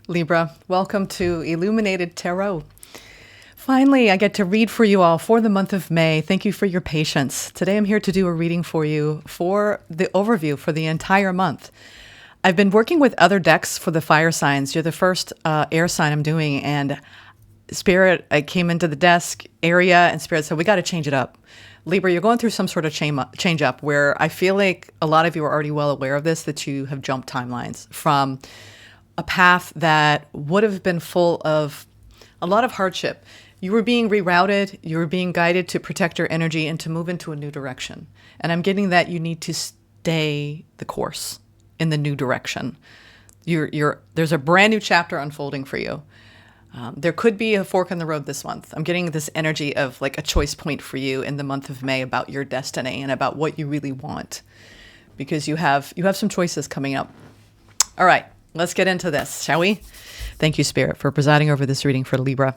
Libra, welcome to Illuminated Tarot. Finally, I get to read for you all for the month of May. Thank you for your patience. Today I'm here to do a reading for you for the overview for the entire month. I've been working with other decks for the fire signs. You're the first air sign I'm doing, and Spirit, I came into the desk area and Spirit said, we got to change it up. Libra, you're going through some sort of change up where I feel like a lot of you are already well aware of this, that you have jumped timelines from a path that would have been full of a lot of hardship. You were being rerouted, you were being guided to protect your energy and to move into a new direction. And I'm getting that you need to stay the course in the new direction. There's a brand new chapter unfolding for you. There could be a fork in the road this month. I'm getting this energy of like a choice point for you in the month of May about your destiny and about what you really want, because you have some choices coming up. All right, let's get into this, shall we? Thank you, Spirit, for presiding over this reading for Libra.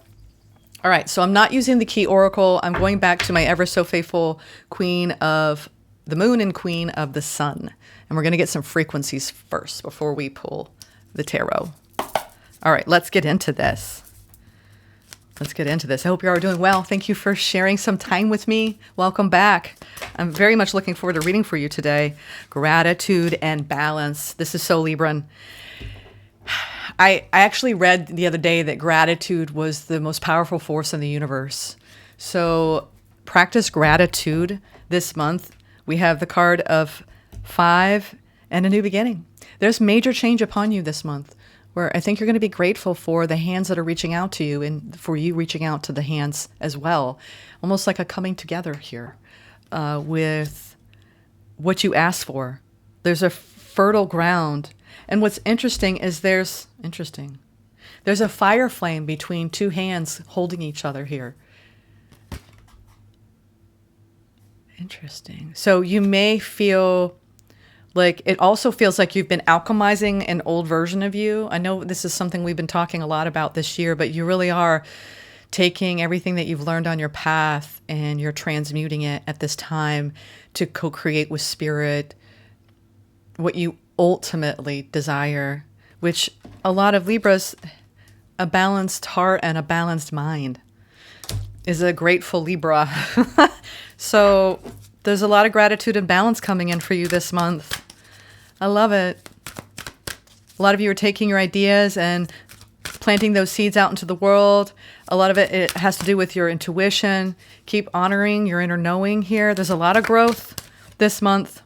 All right, so I'm not using the key oracle. I'm going back to my ever so faithful Queen of the Moon and Queen of the Sun. And we're going to get some frequencies first before we pull the tarot. All right, let's get into this. I hope you're all doing well. Thank you for sharing some time with me. Welcome back. I'm very much looking forward to reading for you today. Gratitude and balance. This is so Libran. I actually read the other day that gratitude was the most powerful force in the universe. So practice gratitude this month. We have the card of 5 and a new beginning. There's major change upon you this month, where I think you're going to be grateful for the hands that are reaching out to you and for you reaching out to the hands as well. Almost like a coming together here with what you asked for. There's a fertile ground. And what's interesting is there's a fire flame between two hands holding each other here. Interesting. So you may feel like it also feels like you've been alchemizing an old version of you. I know this is something we've been talking a lot about this year, but you really are taking everything that you've learned on your path and you're transmuting it at this time to co-create with Spirit what you ultimately desire, which a lot of Libras, a balanced heart and a balanced mind, is a grateful Libra. So there's a lot of gratitude and balance coming in for you this month. I love it. A lot of you are taking your ideas and planting those seeds out into the world. A lot of it has to do with your intuition. Keep honoring your inner knowing here. There's a lot of growth this month.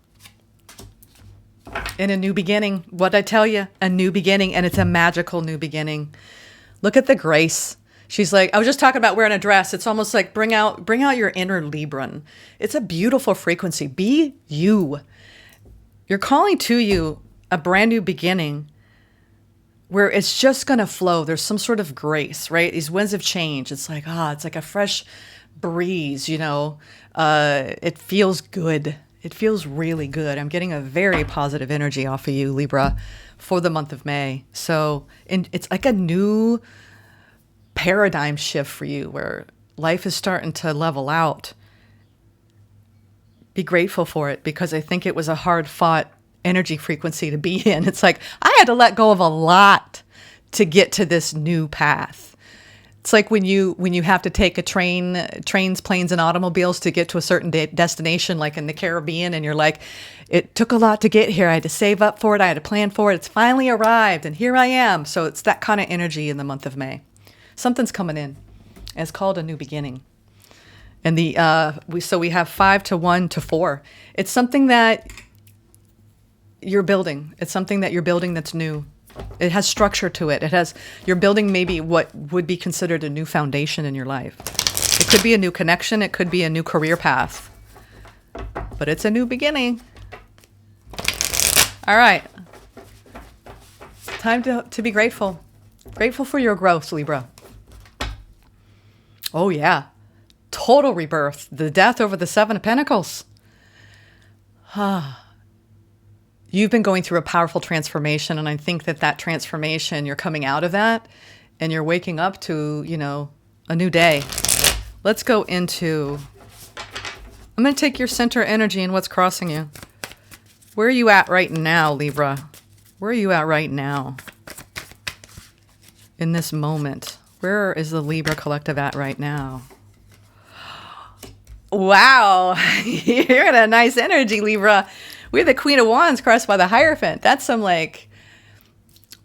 In a new beginning. What'd I tell you? A new beginning, and it's a magical new beginning. Look at the grace. She's like, I was just talking about wearing a dress. It's almost like bring out your inner Libran. It's a beautiful frequency. Be you. You're calling to you a brand new beginning where it's just going to flow. There's some sort of grace, right? These winds of change. It's like, it's like a fresh breeze, it feels good. It feels really good. I'm getting a very positive energy off of you, Libra, for the month of May. So it's like a new paradigm shift for you where life is starting to level out. Be grateful for it, because I think it was a hard-fought energy frequency to be in. It's like, I had to let go of a lot to get to this new path. It's like when you have to take a trains, planes, and automobiles to get to a certain destination, like in the Caribbean, and you're like, it took a lot to get here. I had to save up for it. I had to plan for it. It's finally arrived, and here I am. So it's that kind of energy in the month of May. Something's coming in. It's called a new beginning. And we have 5 to 1 to 4. It's something that you're building. It's something that you're building that's new. It has structure to it. You're building maybe what would be considered a new foundation in your life. It could be a new connection. It could be a new career path. But it's a new beginning. All right. Time to be grateful. Grateful for your growth, Libra. Oh, yeah. Total rebirth. The death over the 7 of Pentacles. You've been going through a powerful transformation, and I think that transformation, you're coming out of that, and you're waking up to, a new day. Let's go into... I'm going to take your center energy and what's crossing you. Where are you at right now, Libra? Where are you at right now? in this moment. Where is the Libra collective at right now? Wow, you're in a nice energy, Libra. We have the Queen of Wands crossed by the Hierophant. That's some like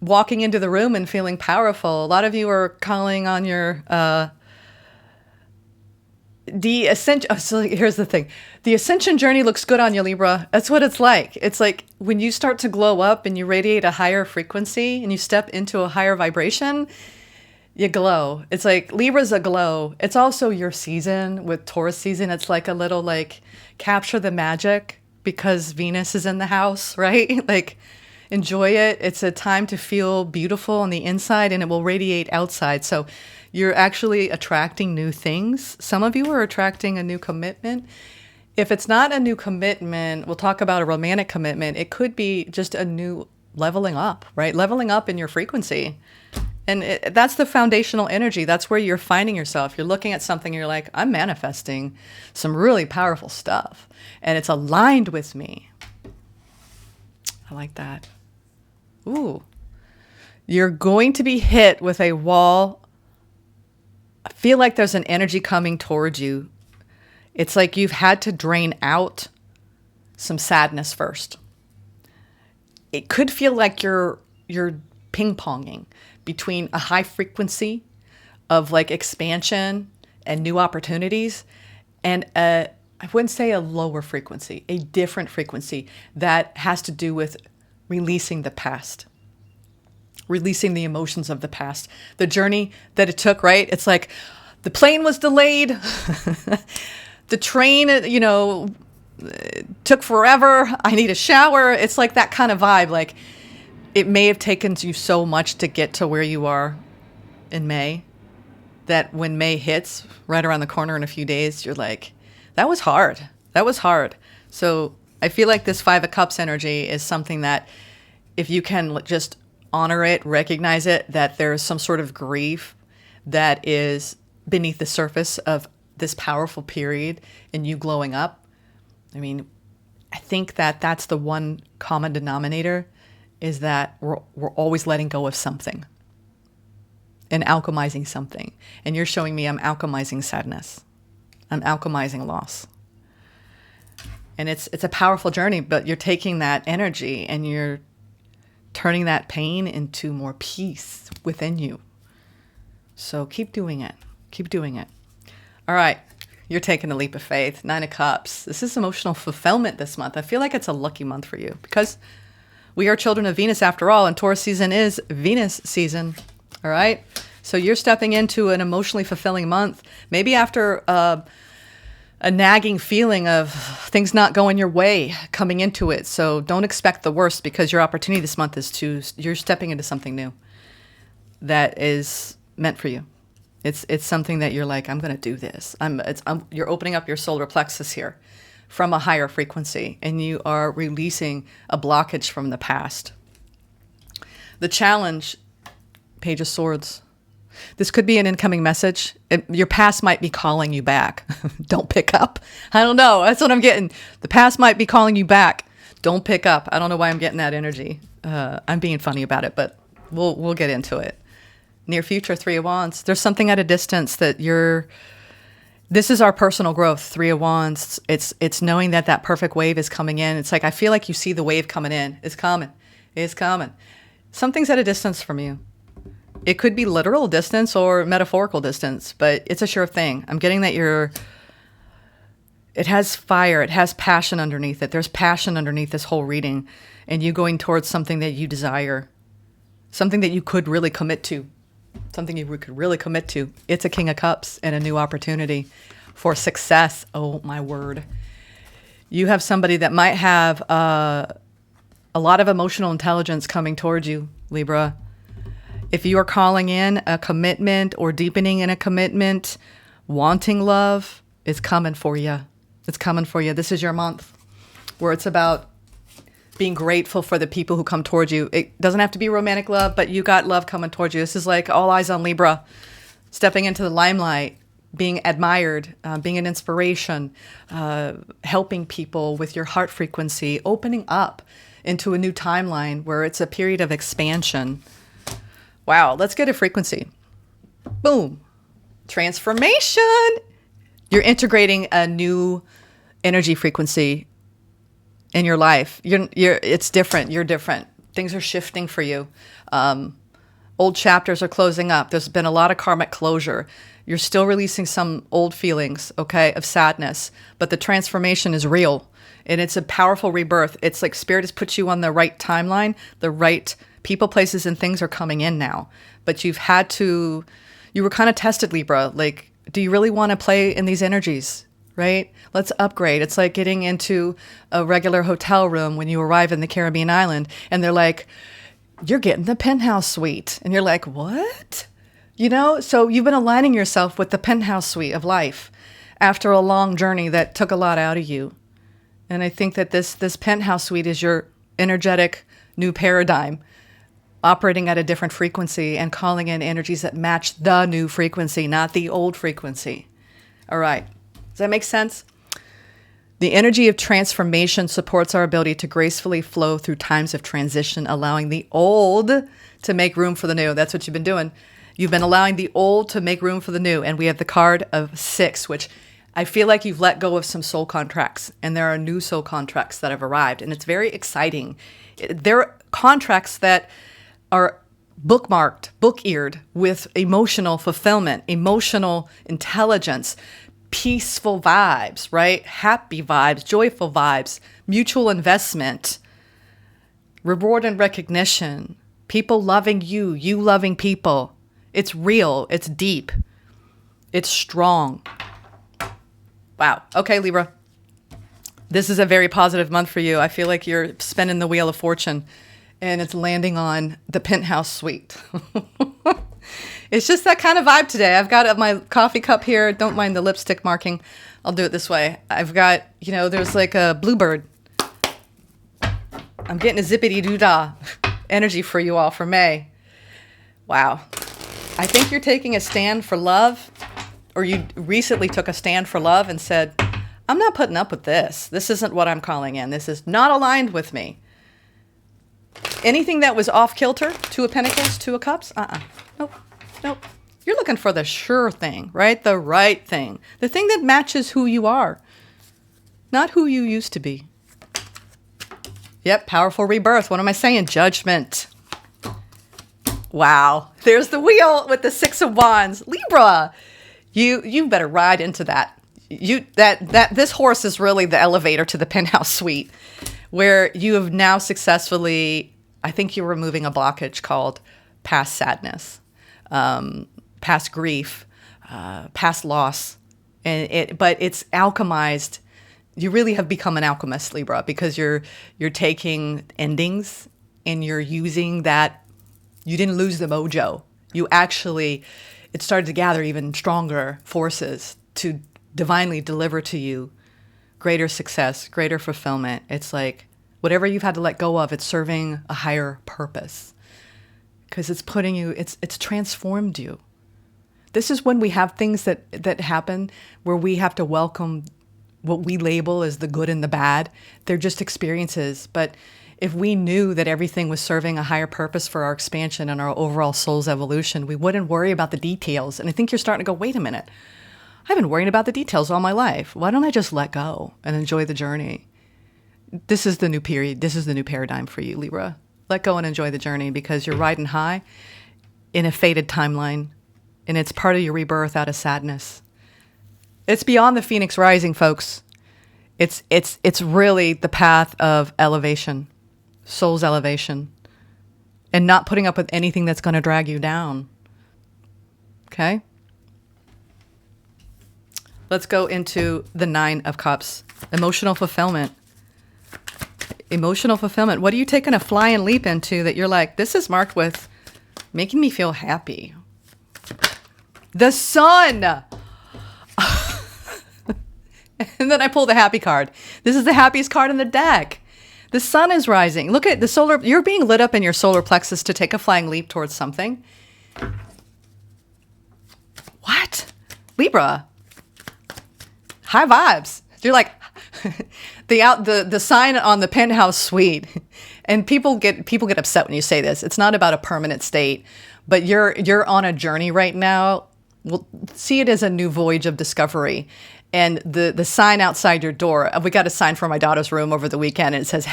walking into the room and feeling powerful. A lot of you are calling on your the ascension. So here's the thing. The ascension journey looks good on you, Libra. That's what it's like. It's like when you start to glow up and you radiate a higher frequency and you step into a higher vibration, you glow. It's like Libra's a glow. It's also your season with Taurus season. It's like a little like capture the magic because Venus is in the house, right? Like enjoy it. It's a time to feel beautiful on the inside and it will radiate outside. So you're actually attracting new things. Some of you are attracting a new commitment. If it's not a new commitment, we'll talk about a romantic commitment. It could be just a new leveling up, right? Leveling up in your frequency. And that's the foundational energy. That's where you're finding yourself. You're looking at something and you're like, I'm manifesting some really powerful stuff. And it's aligned with me. I like that. Ooh. You're going to be hit with a wall. I feel like there's an energy coming towards you. It's like you've had to drain out some sadness first. It could feel like you're ping-ponging between a high frequency of like expansion and new opportunities and I wouldn't say a lower frequency, a different frequency that has to do with releasing the past, releasing the emotions of the past, the journey that it took, right? It's like the plane was delayed, the train, took forever. I need a shower. It's like that kind of vibe. Like it may have taken you so much to get to where you are in May that when May hits right around the corner in a few days, you're like, that was hard. That was hard. So I feel like this 5 of Cups energy is something that if you can just honor it, recognize it, that there's some sort of grief that is beneath the surface of this powerful period and you glowing up. I mean, I think that that's the one common denominator is that we're always letting go of something and alchemizing something. And you're showing me I'm alchemizing sadness. I'm alchemizing loss. And it's a powerful journey, but you're taking that energy and you're turning that pain into more peace within you. So keep doing it. Keep doing it. All right. You're taking a leap of faith. 9 of Cups. This is emotional fulfillment this month. I feel like it's a lucky month for you because we are children of Venus after all, and Taurus season is Venus season. All right. So you're stepping into an emotionally fulfilling month. Maybe after a nagging feeling of things not going your way coming into it. So don't expect the worst because your opportunity this month is you're stepping into something new that is meant for you. It's something that you're like, I'm going to do this. You're opening up your solar plexus here from a higher frequency, and you are releasing a blockage from the past. The challenge, Page of Swords. This could be an incoming message. Your past might be calling you back. Don't pick up. I don't know. That's what I'm getting. The past might be calling you back. Don't pick up. I don't know why I'm getting that energy. I'm being funny about it, but we'll get into it. Near future, 3 of Wands. There's something at a distance that this is our personal growth, 3 of Wands. It's knowing that perfect wave is coming in. It's like, I feel like you see the wave coming in. It's coming. It's coming. Something's at a distance from you. It could be literal distance or metaphorical distance, but it's a sure thing. I'm getting that it has fire. It has passion underneath it. There's passion underneath this whole reading, and you going towards something that you desire, something that you could really commit to. Something you could really commit to. It's a King of Cups and a new opportunity for success. Oh, my word. You have somebody that might have a lot of emotional intelligence coming towards you, Libra. If you are calling in a commitment or deepening in a commitment, wanting love, it's coming for you. It's coming for you. This is your month where it's about being grateful for the people who come towards you. It doesn't have to be romantic love, but you got love coming towards you. This is like all eyes on Libra, stepping into the limelight, being admired, being an inspiration, helping people with your heart frequency, opening up into a new timeline where it's a period of expansion. Wow, let's get a frequency. Boom. Transformation. You're integrating a new energy frequency in your life. It's different. You're different. Things are shifting for you. Old chapters are closing up. There's been a lot of karmic closure. You're still releasing some old feelings, okay, of sadness, but the transformation is real, and it's a powerful rebirth. It's like Spirit has put you on the right timeline. The right people, places, and things are coming in now, but you were kind of tested, Libra. Like, do you really want to play in these energies? Right? Let's upgrade. It's like getting into a regular hotel room when you arrive in the Caribbean island and they're like, you're getting the penthouse suite. And you're like, what? So you've been aligning yourself with the penthouse suite of life after a long journey that took a lot out of you. And I think that this penthouse suite is your energetic new paradigm, operating at a different frequency and calling in energies that match the new frequency, not the old frequency. All right. Does that make sense? The energy of transformation supports our ability to gracefully flow through times of transition, allowing the old to make room for the new. That's what you've been doing. You've been allowing the old to make room for the new. And we have the card of 6, which I feel like you've let go of some soul contracts. And there are new soul contracts that have arrived. And it's very exciting. There are contracts that are bookmarked, book-eared with emotional fulfillment, emotional intelligence, peaceful vibes, right? Happy vibes, joyful vibes, mutual investment, reward and recognition, people loving you, you loving people. It's real. It's deep. It's strong. Wow. Okay, Libra. This is a very positive month for you. I feel like you're spinning the wheel of fortune and it's landing on the penthouse suite. It's just that kind of vibe today. I've got my coffee cup here. Don't mind the lipstick marking. I'll do it this way. I've got, there's like a bluebird. I'm getting a zippity-doo-dah energy for you all for May. Wow. I think you're taking a stand for love, or you recently took a stand for love and said, I'm not putting up with this. This isn't what I'm calling in. This is not aligned with me. Anything that was off kilter, 2 of Pentacles, 2 of Cups, Nope. You're looking for the sure thing, right? The right thing. The thing that matches who you are, not who you used to be. Yep, powerful rebirth. What am I saying? Judgment. Wow. There's the wheel with the 6 of Wands. Libra, you better ride into that. This horse is really the elevator to the penthouse suite, where you have now successfully, I think you're removing a blockage called past sadness. Past grief, past loss, but it's alchemized. You really have become an alchemist, Libra, because you're taking endings and you're using that. You didn't lose the mojo. It started to gather even stronger forces to divinely deliver to you greater success, greater fulfillment. It's like whatever you've had to let go of, it's serving a higher purpose. Because it's putting you, it's transformed you. This is when we have things that happen where we have to welcome what we label as the good and the bad. They're just experiences. But if we knew that everything was serving a higher purpose for our expansion and our overall soul's evolution, we wouldn't worry about the details. And I think you're starting to go, wait a minute. I've been worrying about the details all my life. Why don't I just let go and enjoy the journey? This is the new period. This is the new paradigm for you, Libra. Let go and enjoy the journey because you're riding high in a fated timeline, and it's part of your rebirth out of sadness. It's beyond the Phoenix rising, folks. It's really the path of elevation, soul's elevation, and not putting up with anything that's going to drag you down. Okay? Let's go into the 9 of Cups, emotional fulfillment. Emotional fulfillment. What are you taking a flying leap into that you're like, this is marked with making me feel happy? The Sun. And then I pull the happy card. This is the happiest card in the deck. The sun is rising. Look at the solar. You're being lit up in your solar plexus to take a flying leap towards something. What? Libra. High vibes. You're like the sign on the penthouse suite. And people get upset when you say this. It's not about a permanent state, but you're on a journey right now. Well, see it as a new voyage of discovery. And the sign outside your door, we got a sign for my daughter's room over the weekend, and it says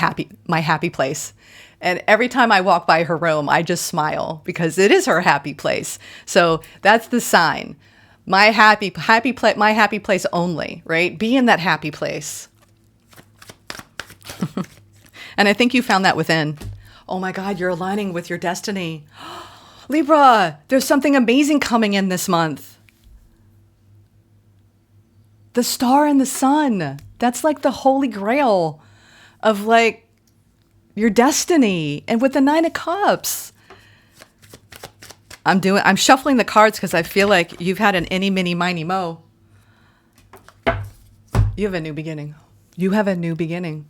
my happy place. And every time I walk by her room, I just smile because it is her happy place. So that's the sign. My happy place only, right? Be in that happy place. And I think you found that within. Oh my God, you're aligning with your destiny. Libra, there's something amazing coming in this month. The star and the sun. That's like the holy grail of like your destiny. And with the 9 of Cups. I'm shuffling the cards because I feel like you've had an any, mini, miny, mo. You have a new beginning. You have a new beginning.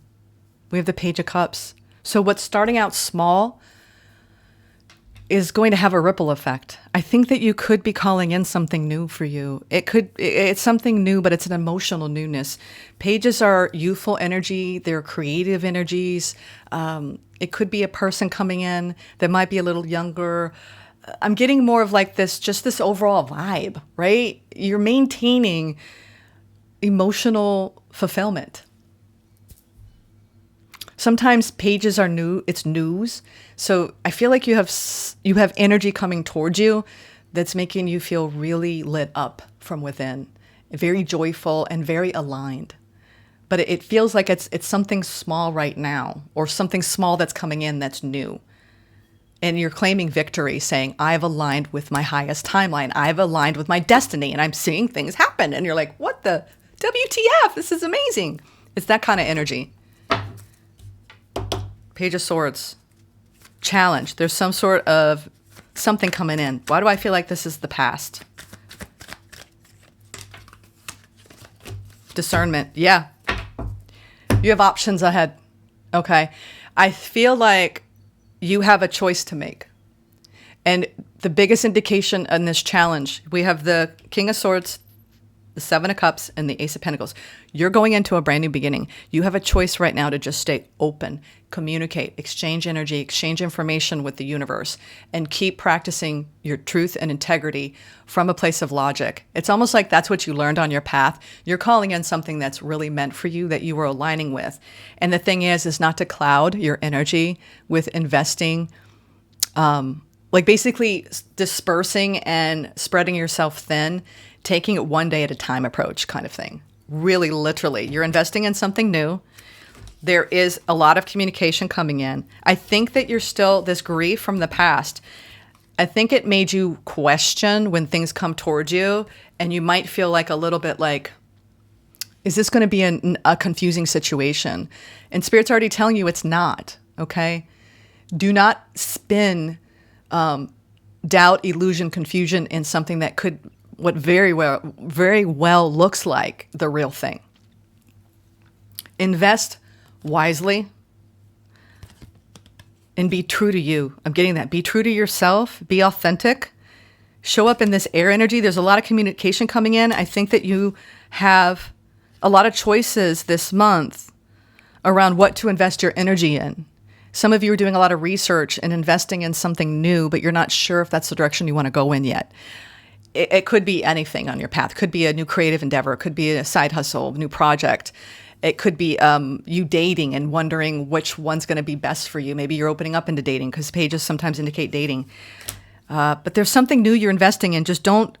We have the Page of Cups. So what's starting out small is going to have a ripple effect. I think that you could be calling in something new for you. It's something new, but it's an emotional newness. Pages are youthful energy. They're creative energies. It could be a person coming in that might be a little younger. I'm getting more of like this overall vibe, right? You're maintaining emotional fulfillment. Sometimes pages are new, it's news. So I feel like you have energy coming towards you that's making you feel really lit up from within, very joyful and very aligned. But it feels like it's something small right now, or something small that's coming in that's new. And you're claiming victory, saying, I've aligned with my highest timeline. I've aligned with my destiny, and I'm seeing things happen. And you're like, what the WTF? This is amazing. It's that kind of energy. Page of Swords. Challenge. There's some sort of something coming in. Why do I feel like this is the past? Discernment. Yeah. You have options ahead. Okay. I feel like you have a choice to make. And the biggest indication in this challenge, we have the King of Swords, the 7 of Cups, and the Ace of Pentacles. You're going into a brand new beginning. You have a choice right now to just stay open, communicate, exchange energy, exchange information with the universe, and keep practicing your truth and integrity from a place of logic. It's almost like that's what you learned on your path. You're calling in something that's really meant for you, that you were aligning with. And the thing is not to cloud your energy with investing, like basically dispersing and spreading yourself thin, taking it one day at a time approach kind of thing. Really, literally, you're investing in something new. There is a lot of communication coming in. I think that you're still, this grief from the past, I think it made you question when things come towards you, and you might feel like a little bit like, is this going to be a confusing situation? And Spirit's already telling you it's not, okay? Do not spin doubt, illusion, confusion in something that could, what very well looks like the real thing. Invest wisely and be true to you. I'm getting that. Be true to yourself. Be authentic. Show up in this air energy. There's a lot of communication coming in. I think that you have a lot of choices this month around what to invest your energy in. Some of you are doing a lot of research and investing in something new, but you're not sure if that's the direction you want to go in yet. It could be anything on your path. It could be a new creative endeavor. It could be a side hustle, a new project. It could be you dating and wondering which one's going to be best for you. Maybe you're opening up into dating, because pages sometimes indicate dating. But there's something new you're investing in. Just don't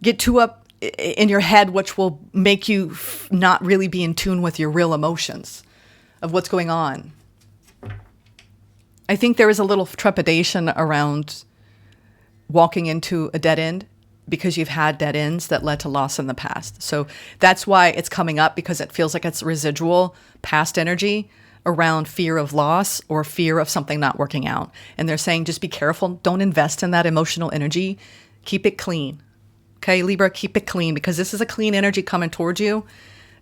get too up in your head, which will make you not really be in tune with your real emotions of what's going on. I think there is a little trepidation around walking into a dead end, because you've had dead ends that led to loss in the past. So that's why it's coming up, because it feels like it's residual past energy around fear of loss or fear of something not working out. And they're saying, just be careful. Don't invest in that emotional energy. Keep it clean. Okay, Libra, keep it clean, because this is a clean energy coming towards you.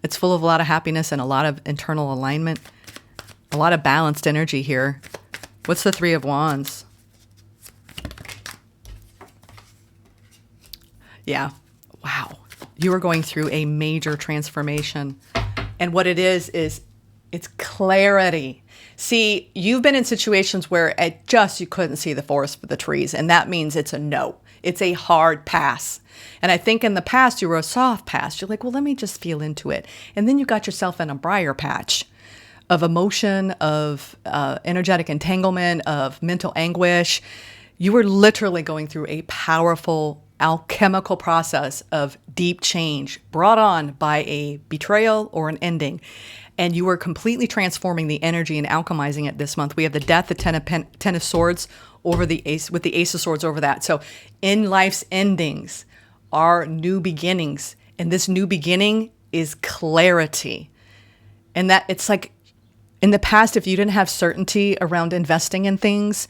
It's full of a lot of happiness and a lot of internal alignment, a lot of balanced energy here. What's the 3 of Wands? Yeah. Wow. You are going through a major transformation. And what it is it's clarity. See, you've been in situations where you couldn't see the forest for the trees, and that means it's a no. It's a hard pass. And I think in the past you were a soft pass. You're like, well, let me just feel into it. And then you got yourself in a briar patch of emotion, of energetic entanglement, of mental anguish. You were literally going through a powerful alchemical process of deep change brought on by a betrayal or an ending. And you were completely transforming the energy and alchemizing it this month. We have the death, the ten of swords over the ace, with the ace of swords over that. So in life's endings are new beginnings. And this new beginning is clarity. And that it's like in the past, if you didn't have certainty around investing in things,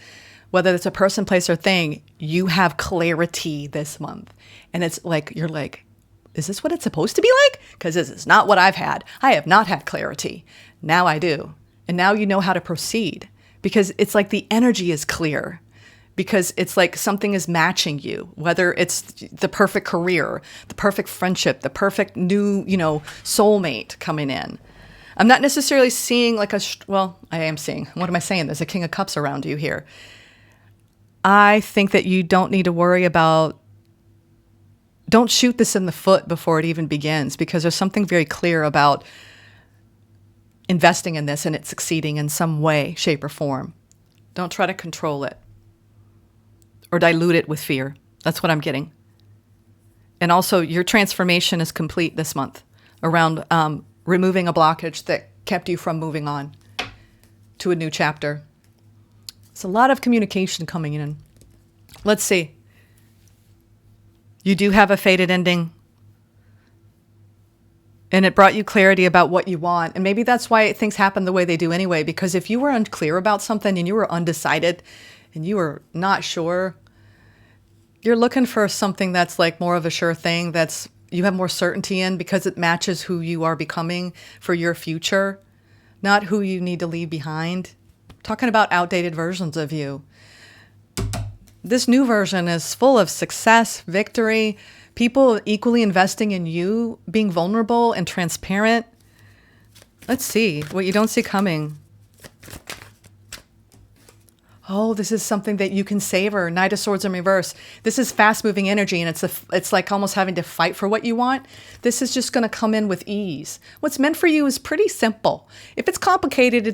whether it's a person, place, or thing, you have clarity this month. And it's like, you're like, is this what it's supposed to be like? Because this is not what I've had. I have not had clarity. Now I do. And now you know how to proceed because it's like the energy is clear because it's like something is matching you, whether it's the perfect career, the perfect friendship, the perfect new, soulmate coming in. I'm not necessarily seeing like I am seeing, what am I saying? There's a King of Cups around you here. I think that you don't need to worry about, don't shoot this in the foot before it even begins because there's something very clear about investing in this and it succeeding in some way, shape, or form. Don't try to control it or dilute it with fear. That's what I'm getting. And also your transformation is complete this month around removing a blockage that kept you from moving on to a new chapter. It's a lot of communication coming in. Let's see. You do have a fated ending. And it brought you clarity about what you want. And maybe that's why things happen the way they do anyway. Because if you were unclear about something and you were undecided and you were not sure, you're looking for something that's like more of a sure thing that's you have more certainty in because it matches who you are becoming for your future, not who you need to leave behind. I'm talking about outdated versions of you. This new version is full of success, victory, people equally investing in you, being vulnerable and transparent. Let's see what you don't see coming. Oh, this is something that you can savor. Knight of Swords in reverse. This is fast-moving energy, and it's like almost having to fight for what you want. This is just going to come in with ease. What's meant for you is pretty simple. If it's complicated,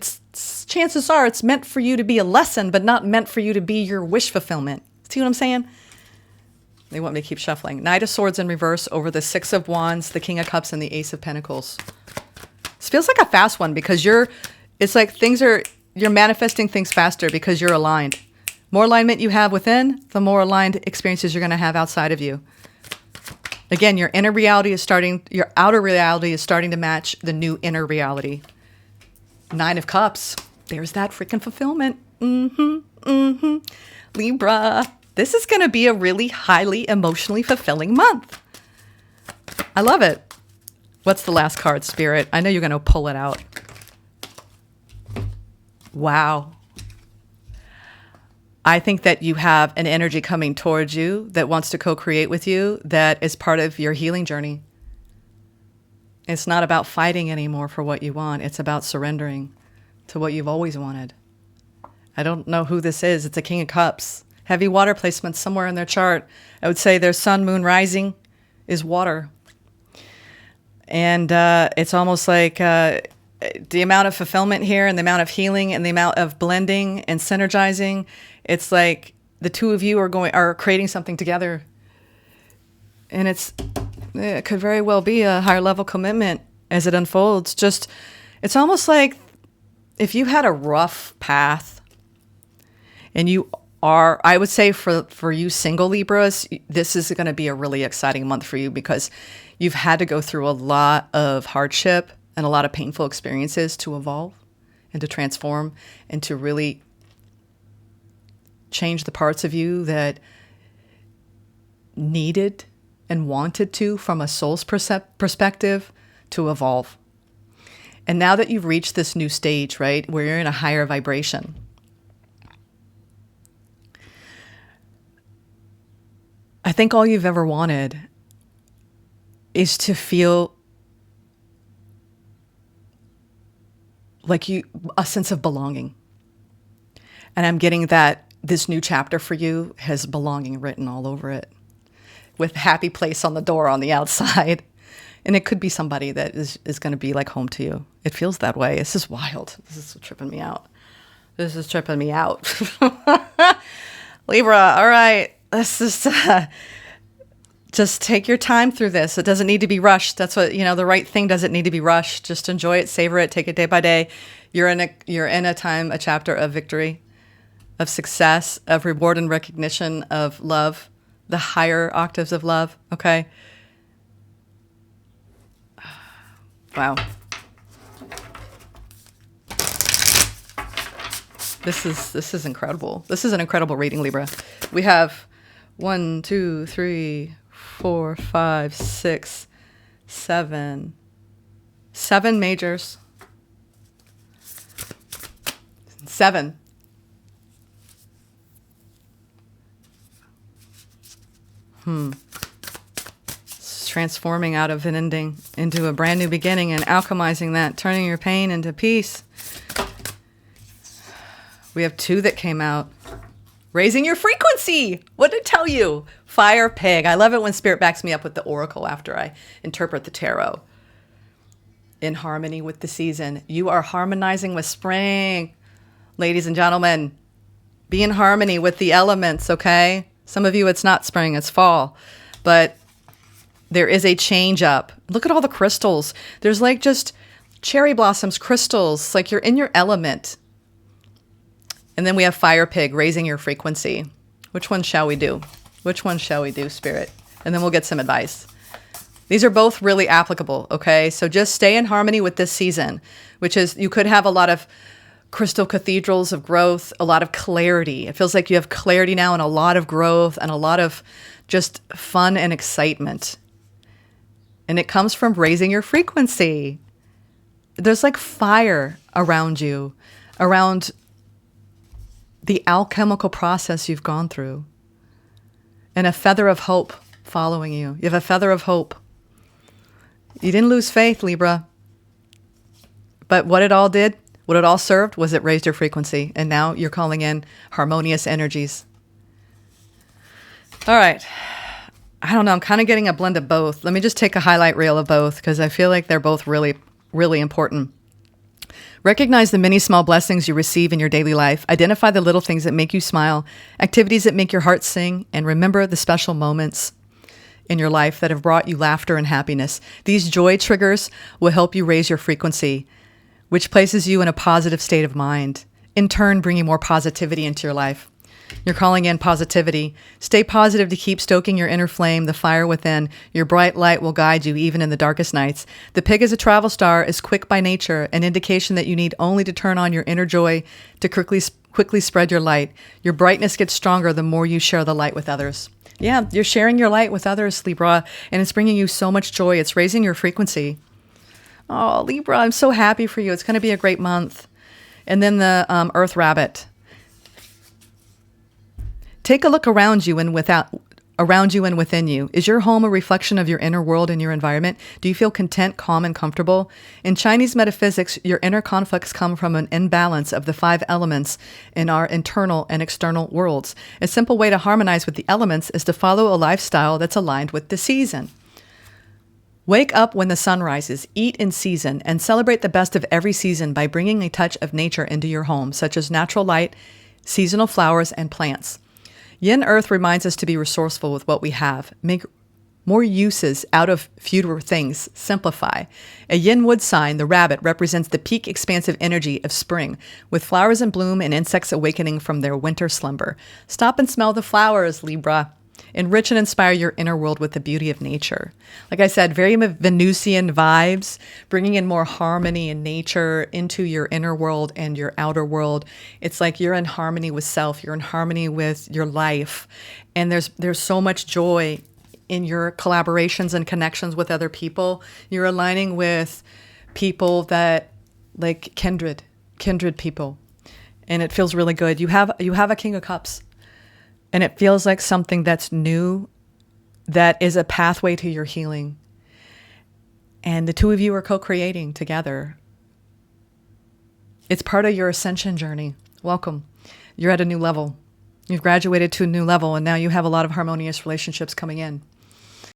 chances are it's meant for you to be a lesson, but not meant for you to be your wish fulfillment. See what I'm saying? They want me to keep shuffling. Knight of Swords in reverse over the Six of Wands, the King of Cups, and the Ace of Pentacles. This feels like a fast one because you're manifesting things faster because you're aligned. More alignment you have within, the more aligned experiences you're going to have outside of you. Again, your outer reality is starting to match the new inner reality. Nine of Cups. There's that freaking fulfillment. Libra. This is going to be a really highly emotionally fulfilling month. I love it. What's the last card, Spirit? I know you're going to pull it out. Wow. I think that you have an energy coming towards you that wants to co-create with you that is part of your healing journey. It's not about fighting anymore for what you want. It's about surrendering to what you've always wanted. I don't know who this is. It's a King of Cups. Heavy water placement somewhere in their chart. I would say their sun, moon, rising is water. And it's almost like the amount of fulfillment here and the amount of healing and the amount of blending and synergizing. It's like the two of you are creating something together. And it could very well be a higher level commitment as it unfolds. It's almost like if you had a rough path and I would say for you single Libras, this is going to be a really exciting month for you because you've had to go through a lot of hardship and a lot of painful experiences to evolve and to transform and to really change the parts of you that needed and wanted to, from a soul's perspective, to evolve. And now that you've reached this new stage, right, where you're in a higher vibration, I think all you've ever wanted is to feel like a sense of belonging. And I'm getting that this new chapter for you has belonging written all over it, with happy place on the door on the outside. And it could be somebody that is going to be like home to you. It feels that way. This is wild. This is tripping me out. This is tripping me out. Libra, all right. This is just take your time through this. It doesn't need to be rushed. That's what, the right thing doesn't need to be rushed. Just enjoy it, savor it, take it day by day. You're in a chapter of victory, of success, of reward and recognition, of love, the higher octaves of love, okay? Wow. This is incredible. This is an incredible reading, Libra. We have 1, 2, 3, 4, 5, 6, 7. 7 majors. 7. It's transforming out of an ending into a brand new beginning and alchemizing that, turning your pain into peace. We have 2 that came out. Raising your frequency. What did it tell you? Fire pig. I love it when Spirit backs me up with the oracle after I interpret the tarot. In harmony with the season. You are harmonizing with spring. Ladies and gentlemen, be in harmony with the elements, okay? Some of you, it's not spring, it's fall. But there is a change up. Look at all the crystals. There's like just cherry blossoms, crystals. Like you're in your element. And then we have fire pig, raising your frequency. Which one shall we do? Which one shall we do, Spirit? And then we'll get some advice. These are both really applicable, okay? So just stay in harmony with this season, which is you could have a lot of crystal cathedrals of growth, a lot of clarity. It feels like you have clarity now and a lot of growth and a lot of just fun and excitement. And it comes from raising your frequency. There's like fire around you, around the alchemical process you've gone through, and a feather of hope following you. You have a feather of hope. You didn't lose faith, Libra. But what it all served was it raised your frequency. And now you're calling in harmonious energies. All right. I don't know. I'm kind of getting a blend of both. Let me just take a highlight reel of both because I feel like they're both really, really important. Recognize the many small blessings you receive in your daily life. Identify the little things that make you smile, activities that make your heart sing, and remember the special moments in your life that have brought you laughter and happiness. These joy triggers will help you raise your frequency, which places you in a positive state of mind, in turn bringing more positivity into your life. You're calling in positivity. Stay positive to keep stoking your inner flame, the fire within. Your bright light will guide you even in the darkest nights. The pig as a travel star is quick by nature, an indication that you need only to turn on your inner joy to quickly spread your light. Your brightness gets stronger the more you share the light with others. Yeah, you're sharing your light with others, Libra, and it's bringing you so much joy. It's raising your frequency. Oh, Libra, I'm so happy for you. It's going to be a great month. And then the Earth Rabbit. Take a look around you and within you. Is your home a reflection of your inner world and your environment? Do you feel content, calm, and comfortable? In Chinese metaphysics, your inner conflicts come from an imbalance of the 5 elements in our internal and external worlds. A simple way to harmonize with the elements is to follow a lifestyle that's aligned with the season. Wake up when the sun rises, eat in season, and celebrate the best of every season by bringing a touch of nature into your home, such as natural light, seasonal flowers, and plants. Yin Earth reminds us to be resourceful with what we have. Make more uses out of fewer things. Simplify. A Yin wood sign, the rabbit, represents the peak expansive energy of spring, with flowers in bloom and insects awakening from their winter slumber. Stop and smell the flowers, Libra. Enrich and inspire your inner world with the beauty of nature. Like I said, very Venusian vibes, bringing in more harmony and nature into your inner world and your outer world. It's like you're in harmony with self, you're in harmony with your life, and there's so much joy in your collaborations and connections with other people. You're aligning with people that like kindred people, and it feels really good. You have a King of Cups. And it feels like something that's new, that is a pathway to your healing. And the two of you are co-creating together. It's part of your ascension journey. Welcome. You're at a new level. You've graduated to a new level, and now you have a lot of harmonious relationships coming in.